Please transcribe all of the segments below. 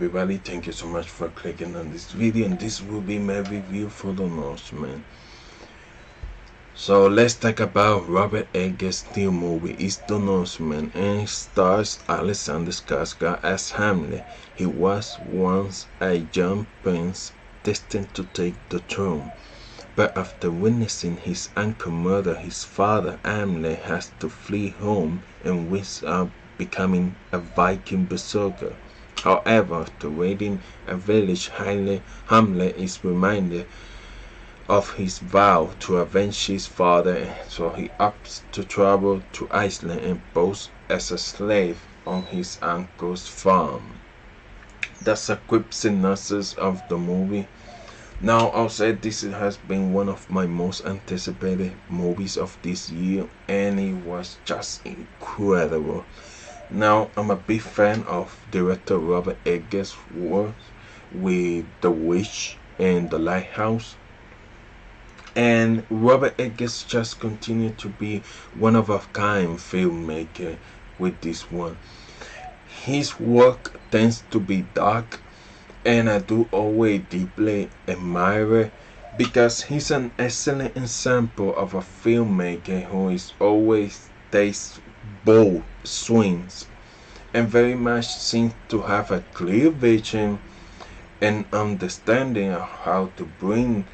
everybody, thank you so much for clicking on this video, and this will be my review for The Northman. So let's talk about Robert Eggers' new movie. It's The Northman, and it stars Alexander Skarsgård as Hamlet. He was once a young prince destined to take the throne, but after witnessing his uncle murder his father, Amleth has to flee home and winds up becoming a Viking berserker. However, after raiding a village, Hamlet is reminded of his vow to avenge his father, so he opts to travel to Iceland and pose as a slave on his uncle's farm. That's a quick synopsis of the movie. Now, I'll say this has been one of my most anticipated movies of this year, and it was just incredible. Now, I'm a big fan of director Robert Eggers' work with The Witch and The Lighthouse. And Robert Eggers just continued to be one of a kind filmmaker with this one. His work tends to be dark, and I do always deeply admire, because he's an excellent example of a filmmaker who is always takes bold swings and very much seems to have a clear vision and understanding of how to bring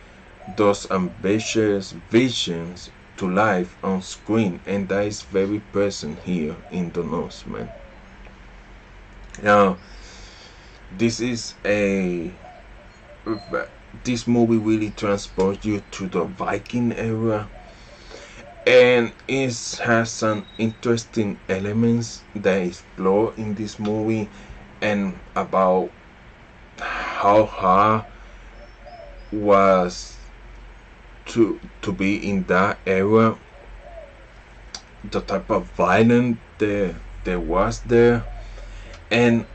those ambitious visions to life on screen, and that is very present here in The Northman. Now, this movie really transports you to the Viking era, and it has some interesting elements that explore in this movie, and about how hard was to be in that era, the type of violence there was there, and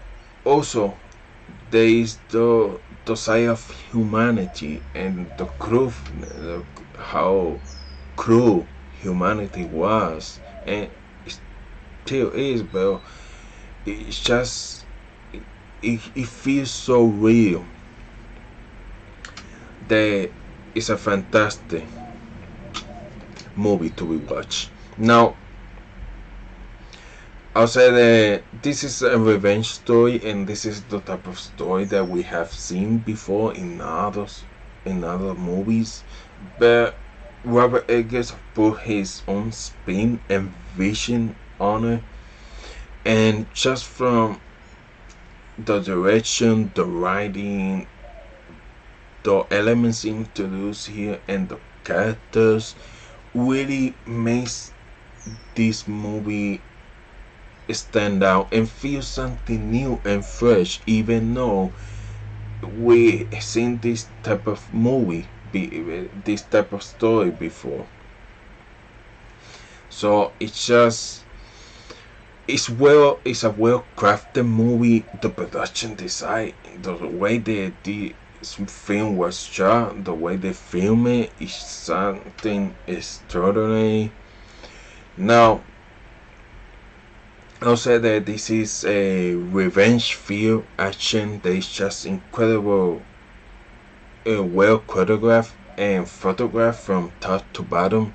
also there is the side of humanity and the how cruel humanity was, and it still is, but it's just it feels so real that it's a fantastic movie to be watched. Now, I'll say that this is a revenge story, and this is the type of story that we have seen before in other movies, but Robert Eggers put his own spin and vision on it, and just from the direction, the writing, the elements introduced here, and the characters really makes this movie stand out and feel something new and fresh, even though we seen this type of movie, this type of story before. So it's a well crafted movie. The production design, the way this film was shot, the way they film it, is something extraordinary. Now, I'll say that this is a revenge film action that is just incredible, well choreographed and photographed from top to bottom.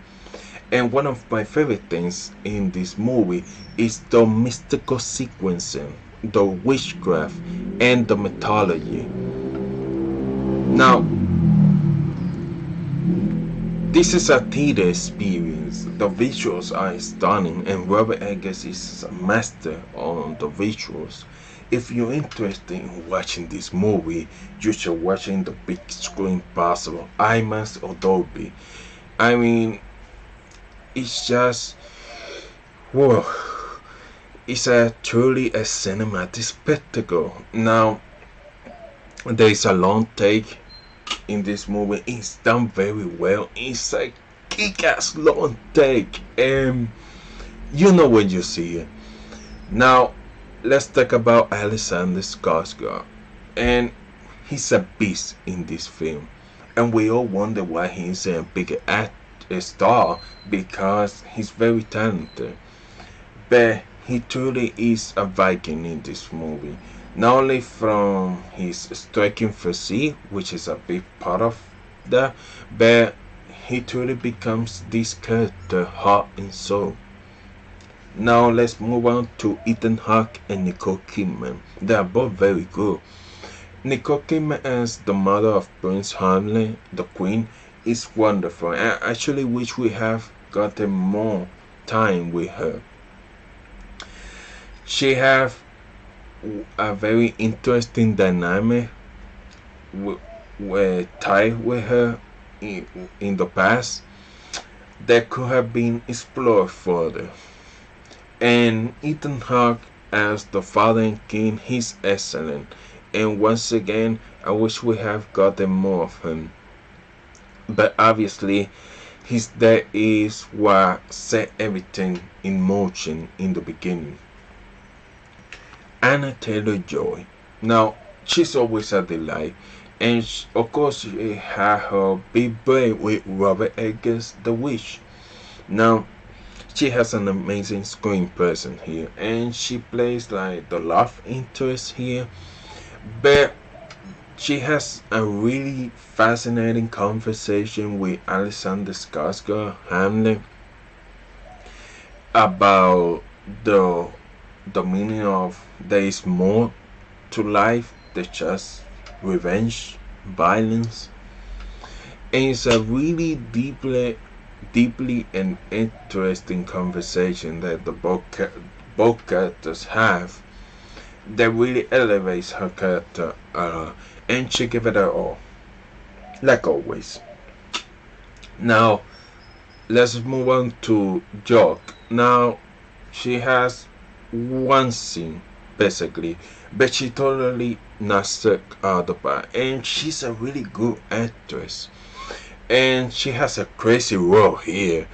And one of my favorite things in this movie is the mystical sequencing, the witchcraft, and the mythology. Now, this is a theater experience. The visuals are stunning, and Robert Eggers is a master on the visuals. If you're interested in watching this movie, you should watch it in the big screen possible, IMAX or Dolby. I mean, it's just, whoa, it's truly a cinematic spectacle. Now, there is a long take in this movie. It's done very well. It's a kick-ass long take, and you know when you see it. Now, let's talk about Alexander Skarsgård, and he's a beast in this film, and we all wonder why he's a big star, because he's very talented, but he truly is a Viking in this movie. not only from his striking physique, which is a big part of that, but he truly becomes this character heart and soul. Now let's move on to Ethan Hawke and Nicole Kidman. They are both very good. Nicole Kidman as the mother of Prince Hamlet, the Queen, is wonderful. I actually wish we have gotten more time with her. She have a very interesting dynamic tied with her in the past that could have been explored further. And Ethan Hawke as the father and king, he's excellent. And once again, I wish we have gotten more of him. But obviously, his death is what set everything in motion in the beginning. Anna Taylor-Joy. Now, she's always a delight. And of course, she had her big break with Robert Eggers The Witch. Now, she has an amazing screen presence here, and she plays like the love interest here, but she has a really fascinating conversation with Alexander Skarsgård, Amleth, about the meaning of there is more to life than just revenge, violence, and it's a really deeply and interesting conversation that the both characters have that really elevates her character, and she give it her all, like always. Now let's move on to Hawke. Now she has one scene basically, but she totally knocks it out the park, and she's a really good actress. And she has a crazy role here,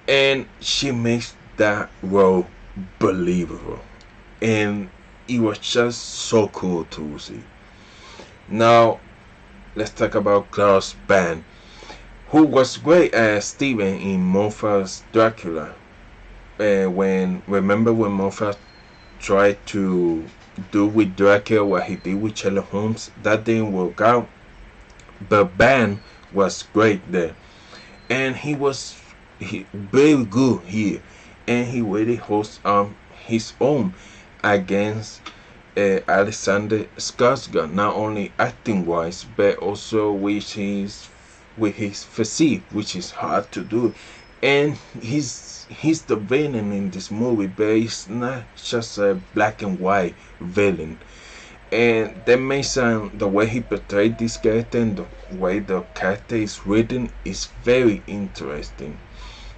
and she makes that role believable, and it was just so cool to see. Now let's talk about Claes Bang, who was great as Stephen in Moffat's Dracula. Remember when Moffat tried to do with Dracula what he did with Sherlock Holmes? That didn't work out, but Bang was great there, and he very good here, and he really holds his own against Alexander Skarsgård, not only acting wise but also with his physique, which is hard to do. And he's the villain in this movie, but he's not just a black and white villain. And that makes the way he portrayed this character and the way the character is written is very interesting.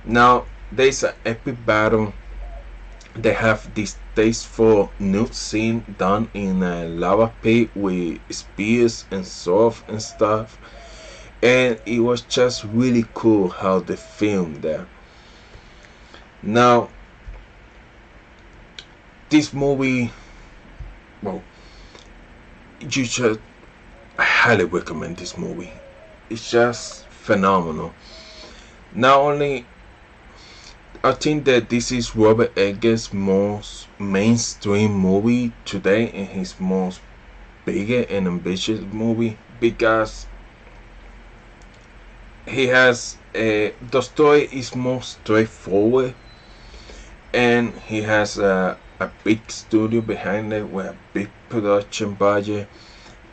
Now there's an epic battle. They have this tasteful nude scene done in a lava pit with spears and swords and stuff, and it was just really cool how they filmed that. Now this movie, well, you should highly recommend this movie. It's just phenomenal. Not only, I think that this is Robert Eggers' most mainstream movie today, and his most bigger and ambitious movie, because he has the story is more straightforward, and he has a big studio behind it with a big production budget,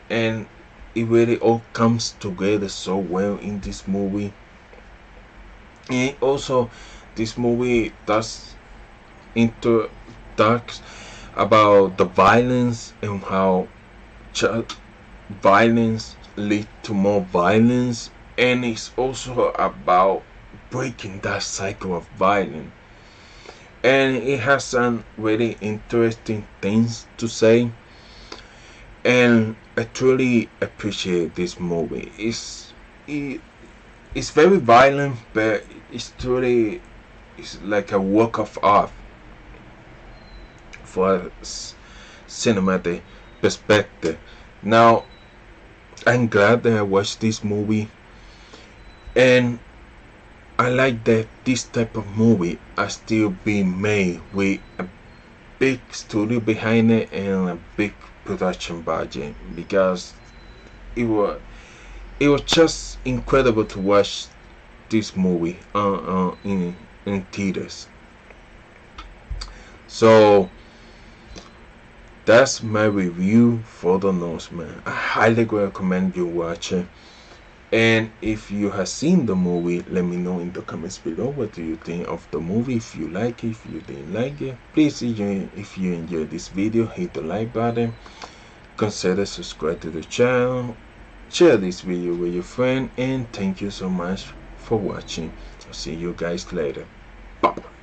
and it really all comes together so well in this movie. And also this movie talks about the violence and how violence leads to more violence, and it's also about breaking that cycle of violence. And it has some really interesting things to say, and I truly appreciate this movie. It's very violent, but it's like a work of art for a cinematic perspective. Now I'm glad that I watched this movie, and I like that this type of movie are still being made with a big studio behind it and a big production budget, because it was just incredible to watch this movie in theaters. So that's my review for The Northman. I highly recommend you watch it. And if you have seen the movie, let me know in the comments below what do you think of the movie. If you like it, if you didn't like it, please, if you enjoyed this video, hit the like button, consider subscribe to the channel, share this video with your friend, and thank you so much for watching. I'll see you guys later. Bye.